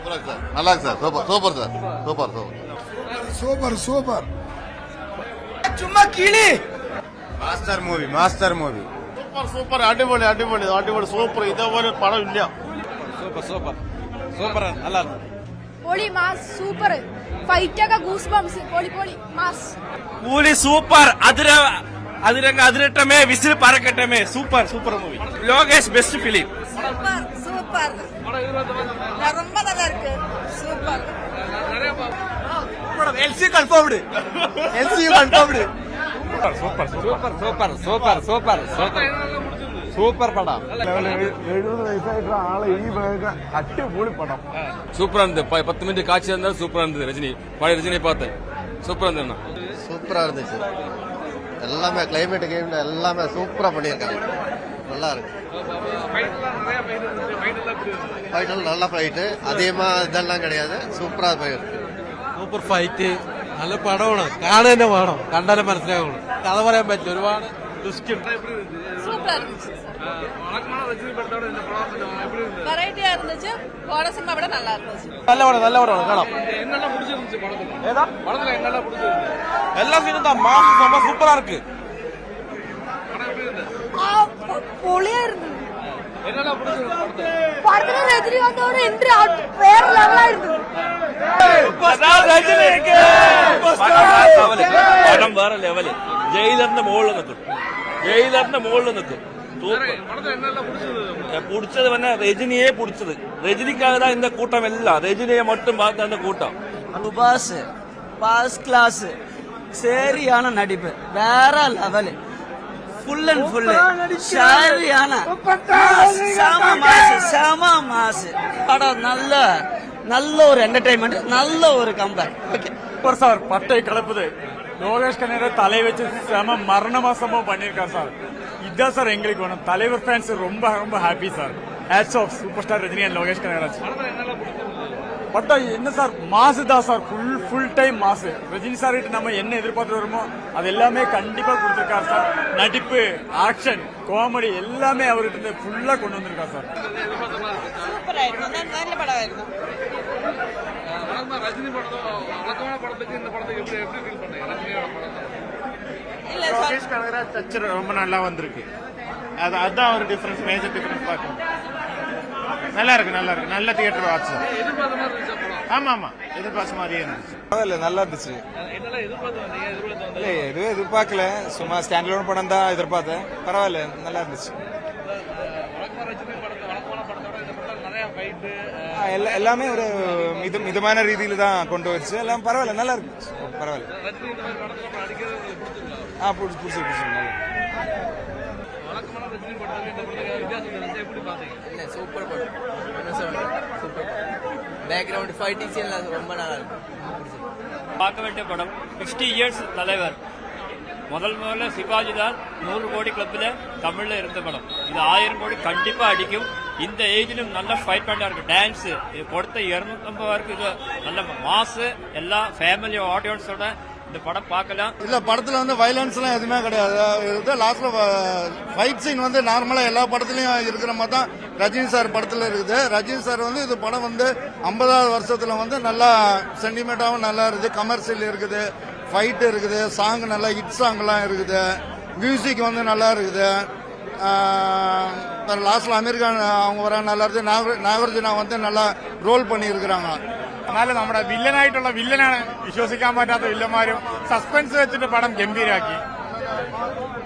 நல்லா இருக்கு sir. Super super sir. Super super super super. சும்மா கிளி. Master movie master movie. Super super അടിപൊളി അടിപൊളി അടിപൊളി സൂപ്പർ. ഇതേപോലെ പടം ഇല്ല. സൂപ്പർ സൂപ്പർ സൂപ്പർ நல்லா இருக்கு. പൊളി മാസ് സൂപ്പർ. ഫൈറ്റ് ഒക്കെ ഗൂസ് ബംസ്. പൊളി പൊളി മാസ്. കൂലി സൂപ്പർ. അതിരംഗ അതിരട്ടമേ വിസിൽ പറക്കട്ടമേ. Super super movie. Lokesh best film. Super super. ரொம்ப நல்லா இருக்கு. Super. LC confirmed. LC confirmed. Super super super super super super പടം. 70 വയസ്സായിട്ടുള്ള ആളെ ഈ അടിപൊളി പടം. சூப்பரா இருந்தது. 10 மினிட் காட்சி இருந்தா சூப்பரா இருந்தது. ரஜினி பழைய ரஜினியை பார்த்தேன். சூப்பரா இருந்தது. சூப்பரா இருந்துச்சு. எல்லாமே கிளைமேட் கேம் எல்லாமே சூப்பரா பண்ணியிருக்காங்க. நல்லா இருக்கு. ஃபைட்டெல்லாம் நல்ல ஃபைட்டு. அதிகமா இதெல்லாம் கிடையாது. சூப்பரா போயிருக்கு. Super fight. നല്ല പടമാണ്. കാണാൻ തന്നെ വേണം. കണ്ടാലേ മനസ്സിലാവുള്ളൂ. കഥ പറയാൻ പറ്റില്ല. ഒരുപാട് சூப்பரா இருந்துச்சு. வெரைட்டியா இருந்துச்சு. போன சினிமா விட நல்லா இருந்துச்சு. നല്ല പടം നല്ല പടമാണ്. കാണാം. ഏതാ എല്ലാ സീനും தான் மாஸ் ரொம்ப சூப்பரா இருக்கு. പൊളിയാ இருந்தது. പടത്തിന് രജനി വന്നോട് എൻട്രി വേറെ ലെവലായിരുന്നു. പടം വേറെ ലെവല്. ജയിലറിന്റെ മുകളിൽ നിൽക്കും. ജയിലറിന്റെ മുകളിൽ നിൽക്കും. பிடிச்சது வந்து ரஜினியே பிடிச்சது. ரஜினிக்காக தான் இந்த கூட்டம் எல்லாம். ரஜினியை மட்டும் பார்த்த அந்த கூட்டம். Boss boss class. சரியான நடிப்பு. வேற லெவல். ஃபுல் அண்ட் ஃபுல் சரியான செம மாஸ் படம். நல்ல ஒரு என்டர்டைன்மெண்ட். நல்ல ஒரு கம்பேக். Okay super sir. பட்டை கிளப்புது. லோகேஷ் கனகராஜ் தலை வச்சு செம மரணமா சம்பவம் பண்ணிருக்காரு சார். இதுதான் சார் எங்களுக்கு வேணும். தலைவர் ஃபேன்ஸ் ரொம்ப ரொம்ப happy sir. Hats off super star Rajini and Lokesh Kanagaraj. படம் என்ன சார் மாசு தான் சார். ஃபுல் டைம் மாசு. ரஜினி சார் கிட்ட நம்ம என்ன எதிர்பார்த்து வருமோ அது எல்லாமே கண்டிப்பா கொடுத்திருக்காரு சார். நடிப்பு, ஆக்ஷன், காமெடி எல்லாமே அவர்கிட்ட ஃபுல்லா கொண்டு வந்திருக்காரு சார். சூப்பரா இருந்தது. நல்ல படமாയിരുന്നു. ரஜினி படத்துக்கு இந்த படத்துக்கு எப்படி ஃபீல் பண்ணீங்க? ரஜினியோட படம் இல்ல லோகேஷ் கனகராஜ் டச் ரொம்ப நல்லா வந்திருக்கு. அதான் ஒரு டிஃபரன்ஸ், மேஜர் டிஃபரன்ஸ் பார்க்கணும். நல்லா இருக்கு நல்லா இருக்கு. நல்ல தியேட்டர் வாட்ச். ஆமா ஆமா எதிர்பார்த்த மாதிரியே இருந்துச்சு. பரவாயில்ல நல்லா இருந்துச்சு. எதுவும் எதிர்பார்க்கல. சும்மா ஸ்டாண்டர்ட் படம் தான் எதிர்பார்த்தேன். பரவாயில்ல நல்லா இருந்துச்சு. எல்லாமே ஒரு மிதமான ரீதியில தான் கொண்டு வச்சு எல்லாம் பரவாயில்ல நல்லா இருக்கு. பரவாயில்ல. புடிச்சு சூப்பர் படம். சூப்பர் பேக்ரவுண்ட் ஃபைட்டிங் சீன் ரொம்ப நல்லா இருக்கு. பார்க்க வேண்டிய படம் 50 இயர்ஸ் தலைவர். முதல்ல சிவாஜி தான் 100 கோடி கிளப்ல தமிழ்ல இருந்த படம். இது 1000 கோடி கண்டிப்பா அடிக்கும். இந்த ஏஜிலும் நல்ல ஃபைட் பண்ணா இருக்கு. டான்ஸ் இது கொடுத்த 250 இது நல்ல மாசு. எல்லா ஃபேமிலி ஆடியன்ஸோட இந்த படம் பார்க்கலாம். இல்ல படத்துல வந்து வயலன்ஸ் எல்லாம் எதுவுமே கிடையாது. லாஸ்ட்ல ஃபைட் சீன் வந்து நார்மலா எல்லா படத்துலயும் இருக்கிற மாதிரி தான் ரஜினி சார் படத்துல இருக்குது. ரஜினி சார் வந்து இது படம் வந்து 50வது வருஷத்துல வந்து நல்லா சென்டிமெண்டாவும் நல்லா இருக்குது. கமர்ஷியல் இருக்குது, ஃபைட் இருக்குது, சாங் நல்லா ஹிட் சாங் எல்லாம் இருக்குது, மியூசிக் வந்து நல்லா இருக்குது. லாஸ்ட்ல அமீர்கான் அவங்க வர நல்லா இருக்கு. നാഗാർജുന வந்து நல்லா ரோல் பண்ணி இருக்கிறாங்க. എന്നാലും നമ്മുടെ വില്ലനായിട്ടുള്ള വില്ലനാണ്. വിശ്വസിക്കാൻ പറ്റാത്ത വില്ലന്മാരും സസ്പെൻസ് വെച്ചിട്ട് പടം ഗംഭീരാക്കി.